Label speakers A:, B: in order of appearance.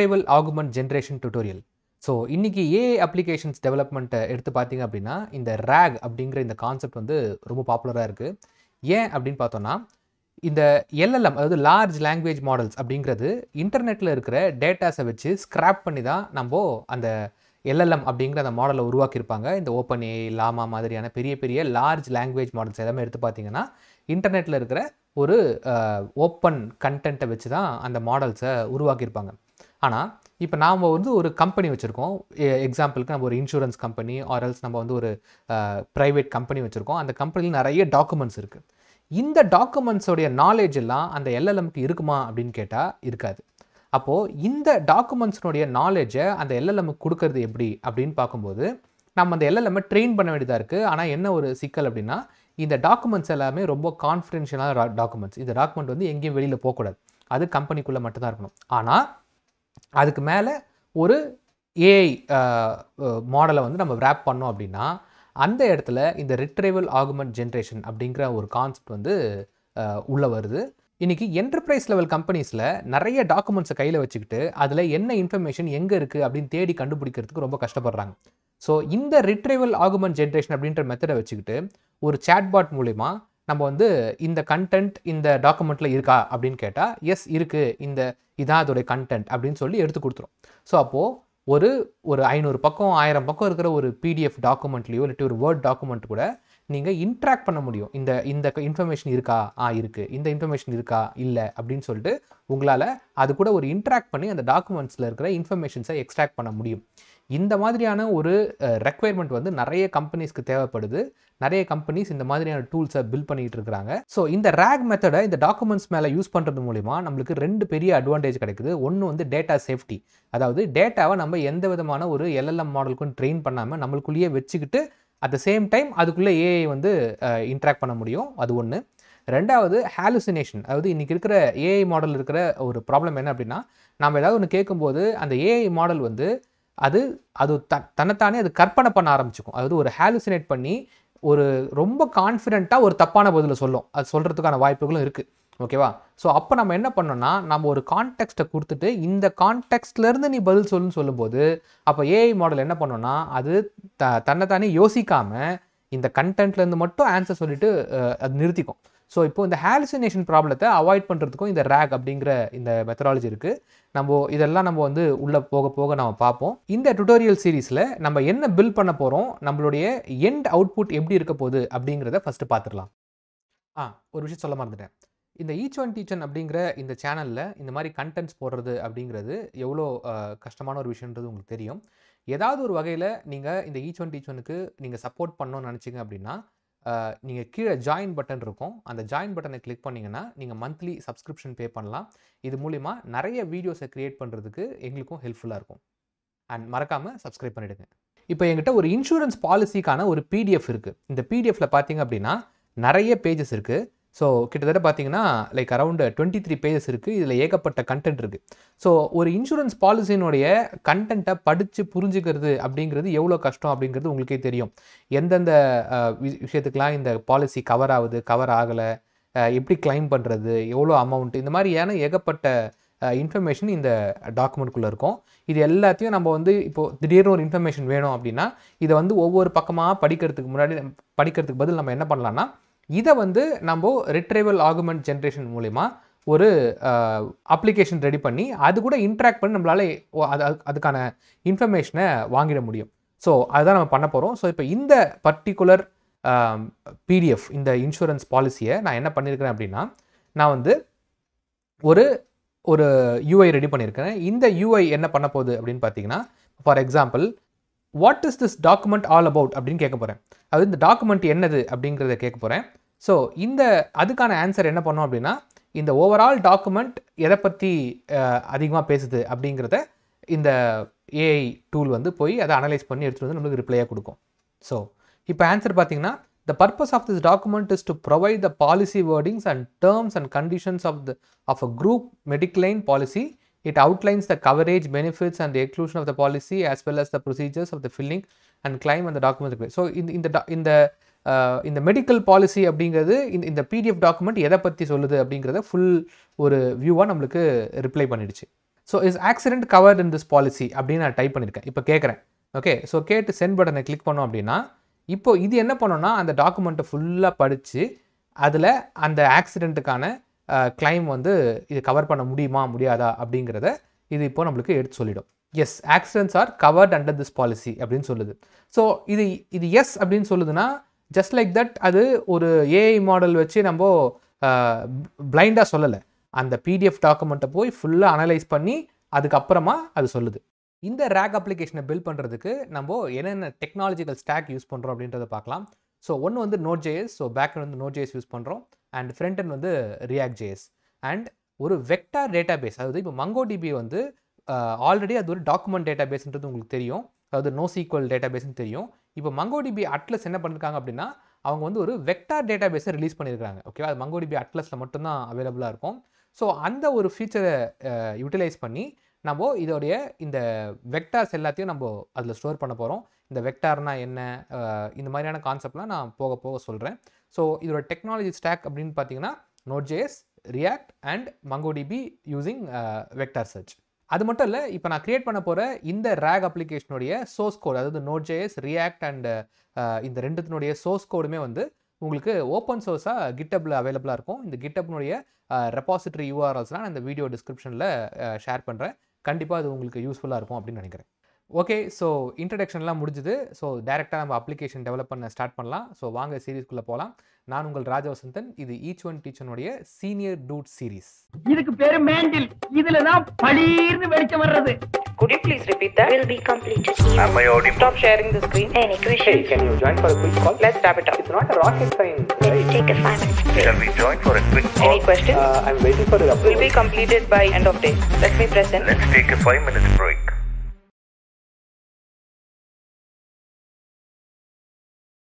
A: retrieval augment generation tutorial. So இன்றைக்கி AI applications டெவலப்மெண்ட்டை எடுத்து பார்த்தீங்க அப்படின்னா இந்த RAG அப்படிங்கிற இந்த கான்செப்ட் வந்து ரொம்ப பாப்புலராக இருக்குது. ஏன் அப்படின்னு பார்த்தோன்னா இந்த LLM அதாவது லார்ஜ் லாங்குவேஜ் மாடல்ஸ் அப்படிங்கிறது இன்டர்நெட்டில் இருக்கிற டேட்டாஸை வச்சு ஸ்க்ராப் பண்ணி தான் நம்ம அந்த LLM அப்படிங்கிற அந்த மாடலை உருவாக்கியிருப்பாங்க. இந்த ஓப்பன் ஏஐ, லாமா மாதிரியான பெரிய பெரிய லார்ஜ் லாங்குவேஜ் மாடல்ஸ் எல்லாமே எடுத்து பார்த்தீங்கன்னா இன்டர்நெட்டில் இருக்கிற ஒரு ஓப்பன் கண்டென்ட்டை வச்சு தான் அந்த மாடல்ஸை உருவாக்கியிருப்பாங்க. ஆனால் இப்போ நாம் வந்து ஒரு கம்பெனி வச்சுருக்கோம். எக்ஸாம்பிளுக்கு நம்ம ஒரு இன்சூரன்ஸ் கம்பெனி ஆர்எல்ஸ் நம்ம வந்து ஒரு ப்ரைவேட் கம்பெனி வச்சுருக்கோம். அந்த கம்பெனியில் நிறைய டாக்குமெண்ட்ஸ் இருக்குது. இந்த டாக்குமெண்ட்ஸோடைய நாலேஜ் எல்லாம் அந்த LLMக்கு இருக்குமா அப்படின்னு கேட்டால் இருக்காது. அப்போது இந்த டாக்குமெண்ட்ஸினுடைய நாலேஜை அந்த LLMக்கு கொடுக்கறது எப்படி அப்படின்னு பார்க்கும்போது நம்ம அந்த LLMை ட்ரெயின் பண்ண வேண்டியதாக இருக்குது. ஆனால் என்ன ஒரு சிக்கல் அப்படின்னா இந்த டாக்குமெண்ட்ஸ் எல்லாமே ரொம்ப கான்ஃபிடென்ஷியலான டாக்குமெண்ட்ஸ். இந்த டாக்குமெண்ட் வந்து எங்கேயும் வெளியில் போகக்கூடாது. அது கம்பெனிக்குள்ளே மட்டும்தான் இருக்கணும். ஆனால் அதுக்கு மேலே ஒரு ஏஐ மாடலை வந்து நம்ம ரேப் பண்ணோம் அப்படின்னா அந்த இடத்துல இந்த ரிட்ரைவல் ஆகுமெண்ட் ஜென்ரேஷன் அப்படிங்கிற ஒரு கான்செப்ட் வந்து உள்ளே வருது. இன்றைக்கி என்டர்பிரைஸ் லெவல் கம்பெனிஸில் நிறைய டாக்குமெண்ட்ஸை கையில் வச்சுக்கிட்டு அதில் என்ன இன்ஃபர்மேஷன் எங்கே இருக்குது அப்படின்னு தேடி கண்டுபிடிக்கிறதுக்கு ரொம்ப கஷ்டப்படுறாங்க. ஸோ இந்த ரிட்ரைவல் ஆகுமெண்ட் ஜென்ரேஷன் அப்படின்ற மெத்தடை வச்சுக்கிட்டு ஒரு சேட்பாட் மூலிமா நம்ம வந்து இந்த கண்டென்ட் இந்த டாக்குமெண்ட்டில் இருக்கா அப்படின்னு கேட்டால் எஸ் இருக்குது, இதான் அதோடைய கண்டென்ட் அப்படின்னு சொல்லி எடுத்து கொடுத்துரும். ஸோ அப்போது ஒரு 500 பக்கம் 1000 பக்கம் இருக்கிற ஒரு PDF டாக்குமெண்ட்லேயோ இல்லாட்டி ஒரு வேர்ட் டாக்குமெண்ட் கூட நீங்கள் இன்ட்ராக்ட் பண்ண முடியும். இந்த இன்ஃபர்மேஷன் இருக்கா, இருக்குது, இந்த இன்ஃபர்மேஷன் இருக்கா, இல்லை அப்படின்னு சொல்லிட்டு உங்களால் அது கூட ஒரு இன்ட்ராக்ட் பண்ணி அந்த டாக்குமெண்ட்ஸில் இருக்கிற இன்ஃபர்மேஷன்ஸை எக்ஸ்ட்ராக்ட் பண்ண முடியும். இந்த மாதிரியான ஒரு ரெக்குயர்மெண்ட் வந்து நிறைய கம்பெனிஸ்க்கு தேவைப்படுது. நிறைய கம்பெனிஸ் இந்த மாதிரியான டூல்ஸை பில்ட் பண்ணிகிட்டு இருக்கிறாங்க. ஸோ இந்த RAG மெத்தடை இந்த டாக்குமெண்ட்ஸ் மேலே யூஸ் பண்ணுறது மூலிமா நம்மளுக்கு 2 பெரிய அட்வான்டேஜ் கிடைக்குது. ஒன்று வந்து டேட்டா சேஃப்டி, அதாவது டேட்டாவை நம்ம எந்த விதமான ஒரு LLM மாடலுக்கும் ட்ரெயின் பண்ணாமல் நம்மளுக்குள்ளேயே வச்சுக்கிட்டு அட் த சேம் டைம் அதுக்குள்ளே ஏஐ வந்து இன்ட்ராக்ட் பண்ண முடியும். அது ஒன்று. ரெண்டாவது ஹாலுசினேஷன், அதாவது இன்றைக்கி இருக்கிற ஏஐ மாடல் இருக்கிற ஒரு ப்ராப்ளம் என்ன அப்படின்னா நம்ம ஏதாவது ஒன்று கேட்கும்போது அந்த ஏஐ மாடல் வந்து அது தன்னைத்தானே அது கற்பனை பண்ண ஆரம்பிச்சுக்கும். அதாவது ஒரு ஹாலுசினேட் பண்ணி ஒரு ரொம்ப கான்ஃபிடென்ட்டாக ஒரு தப்பான பதிலை சொல்லும். அது சொல்கிறதுக்கான வாய்ப்புகளும் இருக்குது. ஓகேவா? ஸோ அப்போ நம்ம என்ன பண்ணோம்னா நம்ம ஒரு கான்டெக்ஸ்ட்டை கொடுத்துட்டு இந்த கான்டெக்ஸ்ட்லேருந்து நீ பதில் சொல்லும்போது அப்போ ஏஐ மாடல் என்ன பண்ணோன்னா அது தன்னைத்தானே யோசிக்காமல் இந்த கண்டென்ட்லேருந்து மட்டும் ஆன்சர் சொல்லிட்டு அது நிறுத்திக்கும். ஸோ இப்போ இந்த ஹாலுசினேஷன் ப்ராப்ளத்தை அவாய்ட் பண்ணுறதுக்கும் இந்த RAG அப்படிங்கிற இந்த மெத்தடாலஜி இருக்குது. இதெல்லாம் நம்ம வந்து உள்ளே போக நம்ம பார்ப்போம். இந்த டுட்டோரியல் சீரீஸில் நம்ம என்ன பில்ட் பண்ண போகிறோம், நம்மளுடைய எண்ட் அவுட்புட் எப்படி இருக்க போகுது அப்படிங்கிறத ஃபஸ்ட்டு பார்த்துடலாம். ஒரு விஷயம் சொல்ல மறந்துட்டேன். இந்த ஈச் ஒன் டீச்சன் அப்படிங்கிற இந்த சேனலில் இந்த மாதிரி கண்டென்ட்ஸ் போடுறது அப்படிங்கிறது எவ்வளோ கஷ்டமான ஒரு விஷயன்றது உங்களுக்கு தெரியும். ஏதாவது ஒரு வகையில் நீங்கள் இந்த ஈச் ஒன் டீச்சனுக்கு நீங்கள் சப்போர்ட் பண்ணணும்னு நினச்சிங்க அப்படின்னா நீங்கள் கீழே ஜாயின் பட்டன் இருக்கும். அந்த ஜாயின் பட்டனை கிளிக் பண்ணிங்கன்னா நீங்கள் மந்த்லி சப்ஸ்கிரிப்ஷன் பே பண்ணலாம். இது மூலிமா நிறைய வீடியோஸை க்ரியேட் பண்ணுறதுக்கு எங்களுக்கும் ஹெல்ப்ஃபுல்லாக இருக்கும். அண்ட் மறக்காமல் சப்ஸ்கிரைப் பண்ணிவிடுங்க. இப்போ என்கிட்ட ஒரு இன்சூரன்ஸ் பாலிசிக்கான ஒரு PDF இருக்குது. இந்த PDFயில் பார்த்தீங்க அப்படின்னா நிறைய பேஜஸ் இருக்குது. ஸோ கிட்டத்தட்ட பார்த்தீங்கன்னா லைக் அரௌண்ட் 23 பேஜஸ் இருக்குது. இதில் ஏகப்பட்ட கண்டென்ட் இருக்குது. ஸோ ஒரு இன்சூரன்ஸ் பாலிசியினுடைய கண்டென்ட்டை படித்து புரிஞ்சுக்கிறது அப்படிங்கிறது எவ்வளோ கஷ்டம் அப்படிங்கிறது உங்களுக்கே தெரியும். எந்தெந்த விஷயத்துக்கெலாம் இந்த பாலிசி கவர் ஆகுது, கவர் ஆகலை, எப்படி கிளைம் பண்ணுறது, எவ்வளோ அமௌண்ட், இந்த மாதிரியான ஏகப்பட்ட இன்ஃபர்மேஷன் இந்த டாக்குமெண்ட்குள்ளே இருக்கும். இது எல்லாத்தையும் நம்ம வந்து இப்போது திடீர்னு ஒரு இன்ஃபர்மேஷன் வேணும் அப்படின்னா இதை வந்து ஒவ்வொரு பக்கமாக படிக்கிறதுக்கு பதில் நம்ம என்ன பண்ணலான்னா இதை வந்து நம்ம ரிட்ரைவல் ஆகுமெண்ட் ஜென்ரேஷன் மூலிமா ஒரு அப்ளிகேஷன் ரெடி பண்ணி அது கூட இன்ட்ராக்ட் பண்ணி நம்மளால் அதுக்கான இன்ஃபர்மேஷனை வாங்கிட முடியும். ஸோ அதுதான் நம்ம பண்ண போகிறோம். ஸோ இப்போ இந்த பர்டிகுலர் PDF இந்த இன்சூரன்ஸ் பாலிசியை நான் என்ன பண்ணியிருக்கிறேன் அப்படின்னா நான் வந்து ஒரு UI ரெடி பண்ணியிருக்கிறேன். இந்த UI என்ன பண்ண போகுது அப்படின்னு பார்த்தீங்கன்னா for example what is this document all about அப்படின்னு கேட்க போகிறேன். அது இந்த டாக்குமெண்ட் என்னது அப்படிங்கிறத கேட்க போகிறேன். ஸோ அதுக்கான ஆன்சர் என்ன பண்ணோம் அப்படின்னா இந்த ஓவரால் டாக்குமெண்ட் எதை பற்றி அதிகமாக பேசுது அப்படிங்கிறத இந்த ஏஐ டூல் வந்து போய் அதை அனலைஸ் பண்ணி எடுத்துகிட்டு வந்து நம்மளுக்கு ரிப்ளையாக கொடுக்கும். ஸோ இப்போ ஆன்சர் பார்த்தீங்கன்னா the purpose of this document is to provide the policy wordings and terms and conditions of a group Mediclaim policy. It outlines the coverage, benefits and the exclusion of the policy as well as the procedures of the filling and claim and the document. So இந்த medical policy அப்படிங்கிறது இந்த PDF document எதை பற்றி சொல்லுது அப்படிங்கிறத full ஒரு வியூவாக நம்மளுக்கு reply பண்ணிடுச்சு. So is accident covered in this policy அப்படின்னு நான் டைப் பண்ணியிருக்கேன். இப்போ கேட்குறேன். ஓகே, ஸோ கேட்டு சென்ட் பட்டனை கிளிக் பண்ணோம் அப்படின்னா இப்போ இது என்ன பண்ணோன்னா அந்த டாக்குமெண்ட்டை ஃபுல்லாக படித்து அதில் அந்த ஆக்சிடெண்ட்டுக்கான கிளைம் வந்து இது கவர் பண்ண முடியுமா முடியாதா அப்படிங்கிறத இது இப்போ நம்மளுக்கு எடுத்து சொல்லிடும். Yes, accidents are covered under this policy அப்படின்னு சொல்லுது. ஸோ இது எஸ் அப்படின்னு சொல்லுதுன்னா ஜஸ்ட் லைக் தட் அது ஒரு ஏஐ மாடல் வச்சு நம்ம பிளைண்டாக சொல்லலை. அந்த பிடிஎஃப் டாக்குமெண்ட்டை போய் ஃபுல்லாக அனலைஸ் பண்ணி அதுக்கப்புறமா அது சொல்லுது. இந்த ரேக் அப்ளிகேஷனை பில்ட் பண்ணுறதுக்கு நம்ம என்னென்ன டெக்னாலஜிக்கல் ஸ்டாக் யூஸ் பண்ணுறோம் அப்படின்றத பார்க்கலாம். ஸோ ஒன்று வந்து Node.js, ஸோ பேக்எண்ட் வந்து Node.js யூஸ் பண்ணுறோம், அண்ட் ஃப்ரண்ட் எண்ட் வந்து React.js, அண்ட் ஒரு வெக்டார் டேட்டாபேஸ். அதாவது இப்போ MongoDB வந்து ஆல்ரெடி அது ஒரு டாக்குமெண்ட் டேட்டாபேஸ்ன்றது உங்களுக்கு தெரியும், அதாவது NoSQL டேட்டாபேஸ்ன்னு தெரியும். இப்போ MongoDB Atlas என்ன பண்ணியிருக்காங்க அப்படின்னா அவங்க வந்து ஒரு வெக்டார் டேட்டாபேஸை ரிலீஸ் பண்ணியிருக்காங்க. ஓகேவா, அது MongoDB Atlasல மட்டும்தான் அவைலபிளாக இருக்கும். ஸோ அந்த ஒரு ஃபீச்சரை யூட்டிலைஸ் பண்ணி நம்ம இதோடைய இந்த வெக்டார்ஸ் எல்லாத்தையும் நம்ம அதில் ஸ்டோர் பண்ண போகிறோம். இந்த வெக்டார்னா என்ன, இந்த மாதிரியான கான்செப்ட்லாம் நான் போக போக சொல்கிறேன். ஸோ இதோட டெக்னாலஜி ஸ்டாக் அப்படின்னு பார்த்தீங்கன்னா Node.js, React and MongoDB using vector search. அது மட்டும் இல்லை, இப்போ நான் கிரியேட் பண்ண போகிற இந்த ரேக் அப்ளிகேஷனுடைய சோர்ஸ் கோட், அதாவது Node.js, React அண்ட் இந்த ரெண்டுத்தினுடைய சோர்ஸ் கோடுமே வந்து உங்களுக்கு ஓப்பன் சோர்ஸாக கிட்டப்பில் அவைலபிளாக இருக்கும். இந்த கிட்டப்னுடைய ரெபாசிட்டரி யூஆர்எல்ஸ்லாம் நான் இந்த வீடியோ டிஸ்கிரிப்ஷனில் ஷேர் பண்ணுறேன். கண்டிப்பாக அது உங்களுக்கு யூஸ்ஃபுல்லாக இருக்கும் அப்படின்னு நினைக்கிறேன். ஓகே, ஸோ இன்ட்ரடக்ஷன்லாம் முடிஞ்சுது. ஸோ டேரெக்டாக நம்ம அப்ளிகேஷன் டெவலப் பண்ண ஸ்டார்ட் பண்ணலாம். ஸோ வாங்க சீரீஸ்க்குள்ளே போகலாம். நான் உங்கள் ராஜவசந்தன். இது ஈச் ஒன் டீச்சனுடைய சீனியர் டூட் சீரீஸ்.
B: இதுக்கு பேரு மேண்டில். இதுல தான் பளீர்னு வெளிச்சம் வர்றது.
C: Could you please repeat that?
D: Will be completed.
C: Am I audible? Stop sharing the screen.
D: Any question?
C: Hey, can you join for a quick call? Let's wrap it up. It's not a rocket science,
D: Let's
C: right?
D: take a 5-minute break.
E: Shall we join for a quick call?
C: Any questions?
E: I'm waiting for the
C: Will be completed by end of day. Let me present.
E: Let's take a 5-minute break.